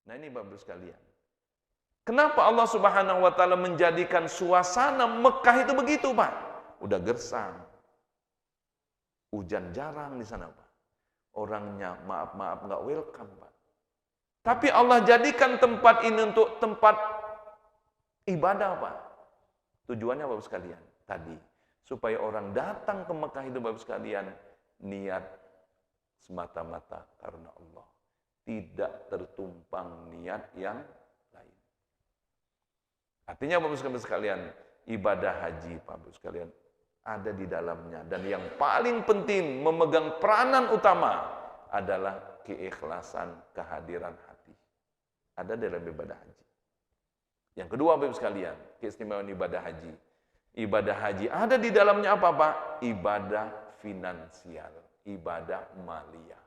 Nah ini Bapak sekalian. Kenapa Allah Subhanahu wa taala menjadikan suasana Mekah itu begitu, Pak? Udah gersang. Hujan jarang di sana, Pak. Orangnya maaf-maaf nggak welcome, Pak. Tapi Allah jadikan tempat ini untuk tempat ibadah, Pak. Tujuannya Bapak sekalian tadi, supaya orang datang ke Mekah itu Bapak sekalian niat semata-mata karena Allah. Tidak tertumpang niat yang lain. Artinya Bapak sekalian, ibadah haji Bapak sekalian ada di dalamnya. Dan yang paling penting memegang peranan utama adalah keikhlasan kehadiran hati. Ada dalam ibadah haji. Yang kedua Bapak sekalian, keistimewaan ibadah haji. Ibadah haji ada di dalamnya apa Pak? Ibadah finansial, ibadah maliyah.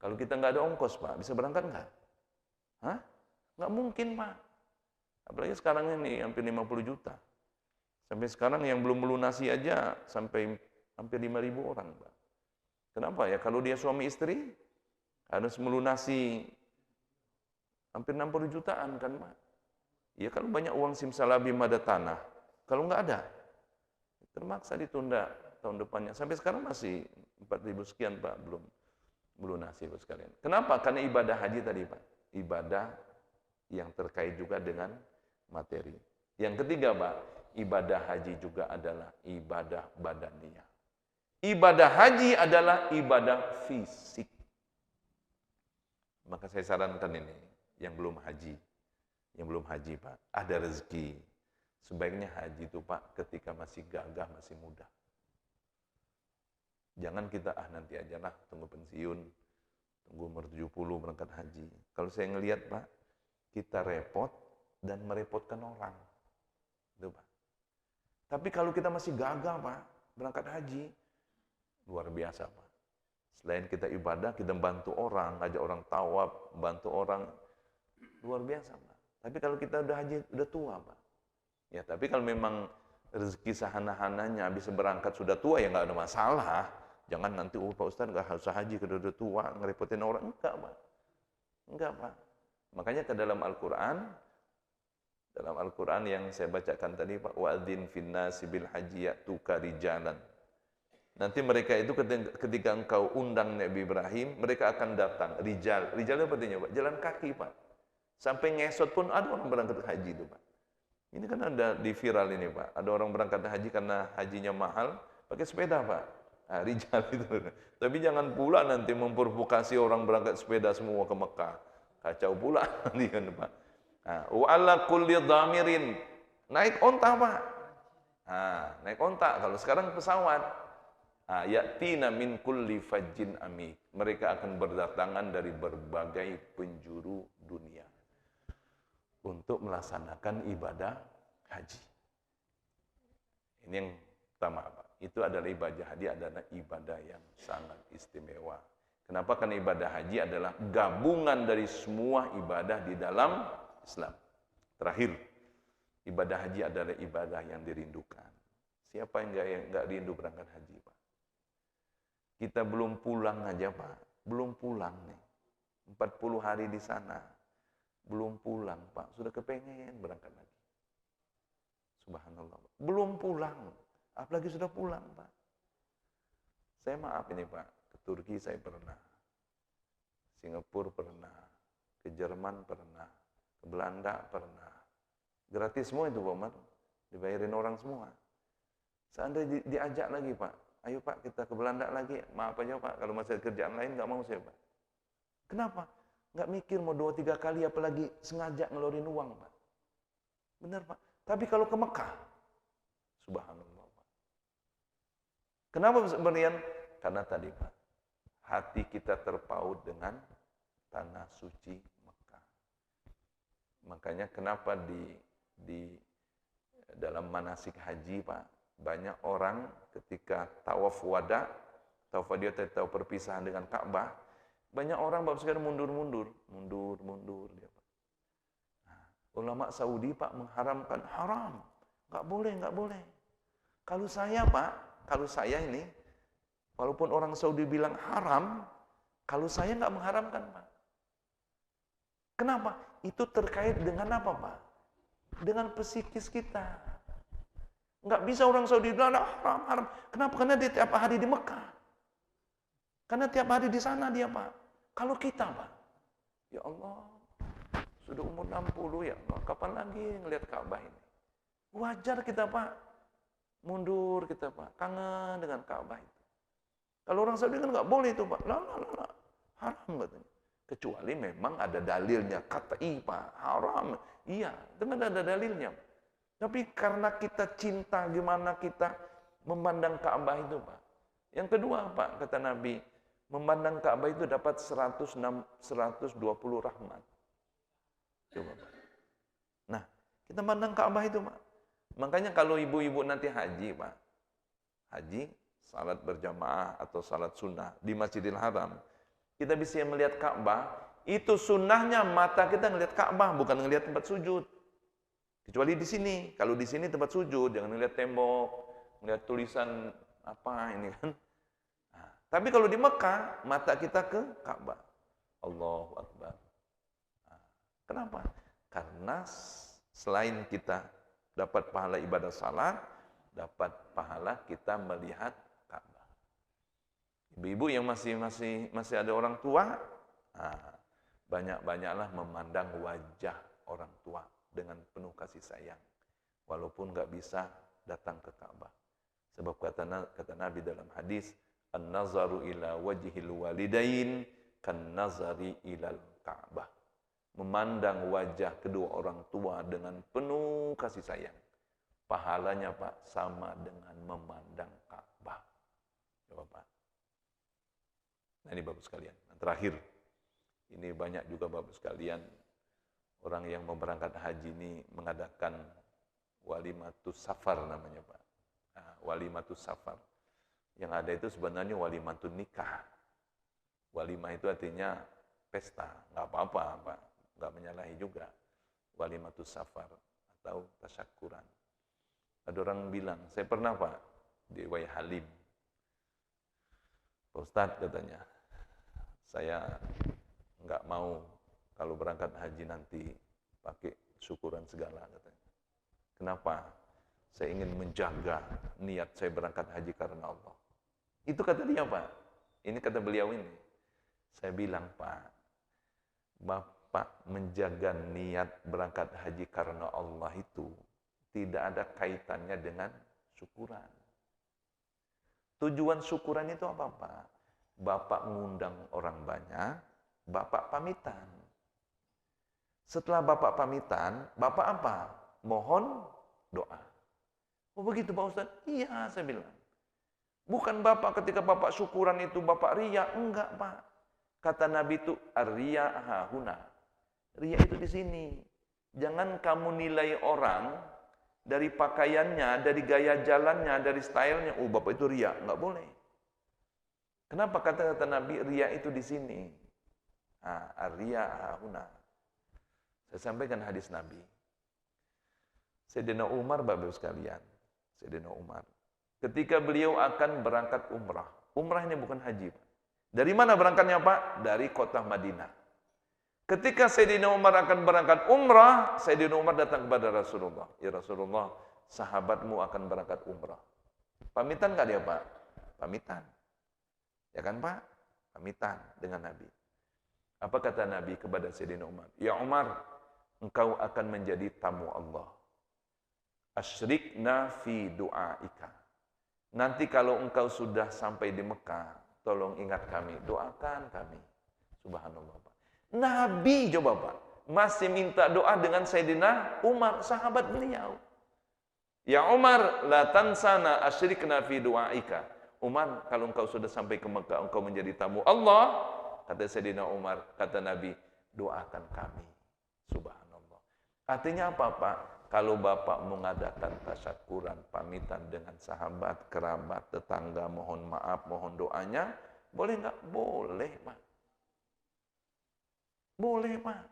Kalau kita nggak ada ongkos Pak, bisa berangkat nggak? Hah? Nggak mungkin Pak. Apalagi sekarang ini hampir 50 juta. Sampai sekarang yang belum melunasi aja sampai hampir 5.000 orang Pak. Kenapa ya? Kalau dia suami istri harus melunasi hampir 60 jutaan kan Pak. Ya kalau banyak uang simsalabim ada tanah. Kalau nggak ada, termaksa ditunda tahun depannya. Sampai sekarang masih 4.000 sekian Pak, belum melunasi Pak sekalian. Kenapa? Karena ibadah haji tadi Pak. Ibadah yang terkait juga dengan materi. Yang ketiga Pak, ibadah haji juga adalah ibadah badaniyah. Ibadah haji adalah ibadah fisik. Maka saya sarankan ini, yang belum haji. Yang belum haji Pak, ada rezeki. Sebaiknya haji itu Pak ketika masih gagah, masih muda. Jangan kita nanti aja lah, tunggu pensiun, tunggu umur 70 berangkat haji. Kalau saya ngelihat Pak, kita repot dan merepotkan orang. Itu Pak. Tapi kalau kita masih gagah Pak, berangkat haji, luar biasa Pak. Selain kita ibadah, kita bantu orang, ngajak orang tawaf, bantu orang, luar biasa Pak. Tapi kalau kita udah haji, udah tua Pak. Ya tapi kalau memang rezeki sahana-hananya bisa berangkat sudah tua ya nggak ada masalah. Jangan nanti Pak Ustadz nggak harus haji kalau udah tua ngerepotin orang. Enggak Pak. Enggak Pak. Makanya ke dalam Al-Quran yang saya bacakan tadi Pak, wa'adzin finnasi bil haji ya'tuka rijalan. Nanti mereka itu ketika engkau undang Nabi Ibrahim, mereka akan datang rijal. Rijal itu artinya Pak, jalan kaki Pak. Sampai ngesot pun ada orang berangkat haji itu Pak. Ini kan ada di viral ini Pak, ada orang berangkat haji karena hajinya mahal, pakai sepeda Pak. Nah, rijal itu. Tapi jangan pula nanti memprovokasi orang berangkat sepeda semua ke Mekah. Kacau pula nanti kan Pak. Wa ala kulli dhamirin. Naik onta Pak. Naik onta. Kalau sekarang pesawat. Ya'tina min kulli fajjin amik. Mereka akan berdatangan dari berbagai penjuru dunia untuk melaksanakan ibadah haji. Ini yang pertama Pak. Itu adalah ibadah haji adalah ibadah yang sangat istimewa. Kenapa? Karena ibadah haji adalah gabungan dari semua ibadah di dalam Islam. Terakhir, ibadah haji adalah ibadah yang dirindukan. Siapa yang enggak rindu berangkat haji, Pak? Kita belum pulang aja, Pak. Belum pulang nih. 40 hari di sana. Belum pulang, Pak. Sudah kepengen berangkat lagi. Subhanallah. Belum pulang. Apalagi sudah pulang, Pak. Saya maaf ini, Pak. Ke Turki saya pernah. Singapura pernah. Ke Jerman pernah. Ke Belanda pernah. Gratis semua itu, Pak Umar. Dibayarin orang semua. Seandainya diajak lagi, Pak. Ayo, Pak, kita ke Belanda lagi. Maaf aja, Pak. Kalau masih ada kerjaan lain, nggak mau saya, Pak. Kenapa? Nggak mikir mau 2-3 kali, apalagi sengaja ngeluarin uang, Pak. Benar, Pak. Tapi kalau ke Mekah, subhanallah, Pak. Kenapa sebenarnya? Karena tadi, Pak, hati kita terpaut dengan tanah suci Mekah. Makanya kenapa di dalam manasik haji, Pak, banyak orang ketika tawaf wada, tawaf dia tahu perpisahan dengan Ka'bah, banyak orang Bapak sekalian mundur dia, Pak. Nah, ulama Saudi, Pak, mengharamkan haram, nggak boleh. Kalau saya, Pak, kalau saya ini, walaupun orang Saudi bilang haram, kalau saya nggak mengharamkan, Pak. Kenapa? Itu terkait dengan apa, Pak? Dengan psikis kita. Nggak bisa orang Saudi bilang haram, haram. Kenapa? Karena dia tiap hari di Mekah. Karena tiap hari di sana dia, Pak. Kalau kita, Pak, ya Allah, sudah umur 60 ya Allah, kapan lagi ngelihat Ka'bah ini? Wajar kita, Pak. Mundur kita, Pak. Kangen dengan Ka'bah itu. Kalau orang Saudi kan nggak boleh itu, Pak. Lah, haram katanya. Kecuali memang ada dalilnya. Kata Pak, haram. Iya, dengan ada dalilnya. Tapi karena kita cinta, gimana kita memandang Ka'bah itu, Pak. Yang kedua, Pak, kata Nabi, memandang Ka'bah itu dapat 120 rahmat. Coba, Pak. Nah, kita memandang Ka'bah itu, Pak. Makanya kalau ibu-ibu nanti haji, Pak. Haji, salat berjamaah atau salat sunnah di Masjidil Haram. Kita bisa melihat Ka'bah, itu sunnahnya mata kita ngelihat Ka'bah, bukan ngelihat tempat sujud. Kecuali di sini. Kalau di sini tempat sujud, jangan ngelihat tembok, ngelihat tulisan apa ini kan. Nah, tapi kalau di Mekah, mata kita ke Ka'bah. Allahu Akbar. Nah, kenapa? Karena selain kita dapat pahala ibadah salat, dapat pahala kita melihat Ka'bah. Ibu-ibu yang masih ada orang tua, nah, banyak-banyaklah memandang wajah orang tua dengan penuh kasih sayang. Walaupun nggak bisa datang ke Ka'bah. Sebab kata Nabi dalam hadis, an-nazaru ila wajhil walidain kan nazari ilal Ka'bah. Memandang wajah kedua orang tua dengan penuh kasih sayang. Pahalanya, Pak, sama dengan memandang Ka'bah. Coba, Pak. Nah, ini Bapak sekalian. Nah, terakhir, ini banyak juga Bapak sekalian, orang yang mau berangkat haji ini mengadakan walimatus safar namanya, Pak. Nah, walimatus safar. Yang ada itu sebenarnya walimatun nikah. Walimah itu artinya pesta, nggak apa-apa, Pak. Nggak menyalahi juga. Walimatus safar atau tasyakuran. Ada orang bilang, saya pernah, Pak, di Wai Halim. Pak Ustadz katanya, saya nggak mau kalau berangkat haji nanti pakai syukuran segala katanya. Kenapa? Saya ingin menjaga niat saya berangkat haji karena Allah. Itu kata dia, Pak. Ini kata beliau ini. Saya bilang, Pak, Bapak menjaga niat berangkat haji karena Allah itu tidak ada kaitannya dengan syukuran. Tujuan syukuran itu apa, Pak? Bapak mengundang orang banyak, Bapak pamitan. Setelah Bapak pamitan, Bapak apa? Mohon doa. Oh begitu Pak Ustaz? Iya, saya bilang. Bukan Bapak ketika Bapak syukuran itu Bapak riya, enggak, Pak. Kata Nabi itu ar-riya hahuna. Riya itu di sini. Jangan kamu nilai orang dari pakaiannya, dari gaya jalannya, dari stylenya. Oh, Bapak itu riya, enggak boleh. Kenapa kata Nabi riya itu di sini? Ah, ar-riya hahuna. Saya sampaikan hadis Nabi. Sayyidina Umar, Bapak sekalian. Sayyidina Umar. Ketika beliau akan berangkat umrah. Umrah ini bukan haji, Pak. Dari mana berangkatnya, Pak? Dari kota Madinah. Ketika Sayyidina Umar akan berangkat umrah, Sayyidina Umar datang kepada Rasulullah. Ya Rasulullah, sahabatmu akan berangkat umrah. Pamitan nggak dia, Pak? Pamitan. Ya kan, Pak? Pamitan dengan Nabi. Apa kata Nabi kepada Sayyidina Umar? Ya Umar, engkau akan menjadi tamu Allah. Asyrikna fi du'aika. Nanti kalau engkau sudah sampai di Mekah, tolong ingat kami, doakan kami. Subhanallah, Pak. Nabi coba, Pak, masih minta doa dengan Sayyidina Umar, sahabat beliau. Ya Umar, la tansana asyrikna fi du'aika. Umar, kalau engkau sudah sampai ke Mekah, engkau menjadi tamu Allah, kata Sayyidina Umar, kata Nabi, doakan kami. Subhanallah. Artinya apa, Pak? Kalau Bapak mengadakan tasyakuran, pamitan dengan sahabat, kerabat, tetangga, mohon maaf, mohon doanya, boleh nggak? Boleh, Pak. Boleh, Pak.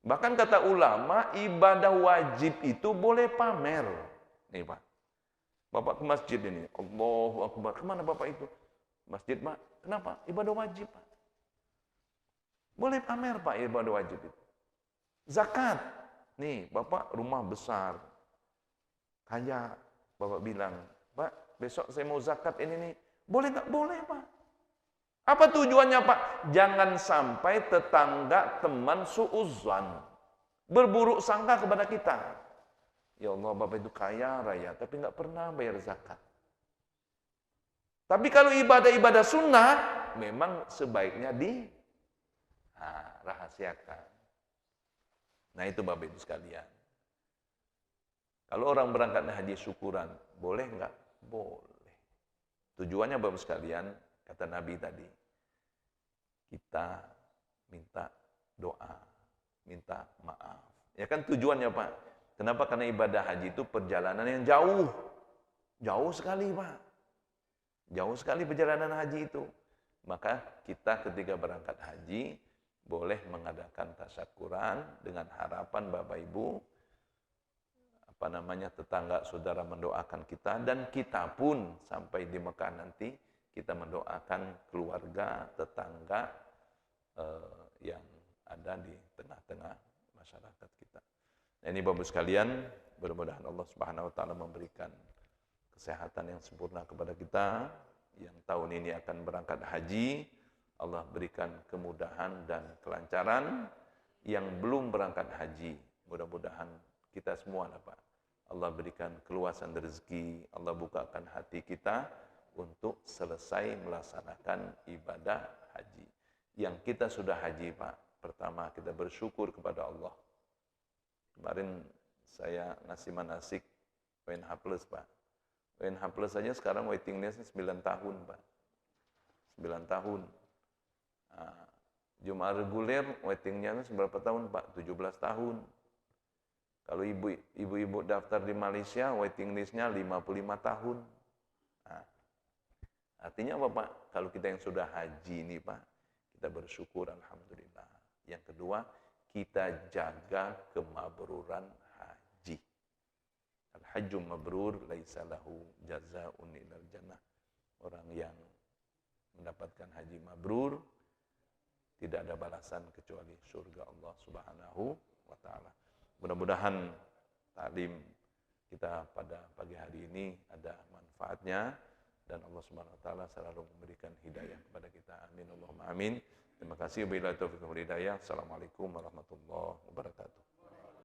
Bahkan kata ulama, ibadah wajib itu boleh pamer. Nih, Pak. Bapak ke masjid ini, Allahu Akbar. Kemana Bapak itu? Masjid, Pak. Kenapa? Ibadah wajib, Pak. Boleh pamer Pak ibadah wajib itu. Zakat. Nih, Bapak rumah besar. Kaya. Bapak bilang, Pak, besok saya mau zakat ini nih. Boleh nggak? Boleh Pak. Apa tujuannya Pak? Jangan sampai tetangga, teman suuzan. Berburuk sangka kepada kita. Ya Allah, Bapak itu kaya raya, tapi nggak pernah bayar zakat. Tapi kalau ibadah-ibadah sunnah, memang sebaiknya rahasiakan. Nah itu Bapak Ibu sekalian. Kalau orang berangkat haji syukuran, boleh nggak? Boleh. Tujuannya Bapak Ibu sekalian, kata Nabi tadi, kita minta doa, minta maaf. Ya kan tujuannya Pak. Kenapa? Karena ibadah haji itu perjalanan yang jauh. Jauh sekali Pak. Jauh sekali perjalanan haji itu. Maka kita ketika berangkat haji, boleh mengadakan tasyakuran dengan harapan Bapak Ibu, tetangga saudara mendoakan kita, dan kita pun sampai di Mekah nanti, kita mendoakan keluarga, tetangga yang ada di tengah-tengah masyarakat kita. Nah ini Bapak sekalian, mudah-mudahan Allah Subhanahu wa taala memberikan kesehatan yang sempurna kepada kita. Yang tahun ini akan berangkat haji, Allah berikan kemudahan dan kelancaran. Yang belum berangkat haji, mudah-mudahan kita semua Pak, Allah berikan keluasan rezeki, Allah bukakan hati kita untuk selesai melaksanakan ibadah haji. Yang kita sudah haji Pak, pertama kita bersyukur kepada Allah. Kemarin saya ngasih manasik WNH Plus Pak. WNH Plus saja sekarang waiting list 9 tahun Pak. 9 tahun. Nah, Jum'ah reguler waitingnya seberapa tahun Pak? 17 tahun. Kalau ibu-ibu daftar di Malaysia, waiting listnya 55 tahun. Nah, artinya apa Pak? Kalau kita yang sudah haji ini Pak, kita bersyukur alhamdulillah. Yang kedua, kita jaga kemabruran haji. Al-hajju mabrur laisa lahu jazaa'un illal jannah. Orang yang mendapatkan haji mabrur tidak ada balasan kecuali surga Allah Subhanahu wa taala. Mudah-mudahan taklim kita pada pagi hari ini ada manfaatnya dan Allah Subhanahu wa taala selalu memberikan hidayah kepada kita. Amin Allahumma amin. Terima kasih. Wabillahi taufiq wal hidayah. Assalamualaikum warahmatullahi wabarakatuh.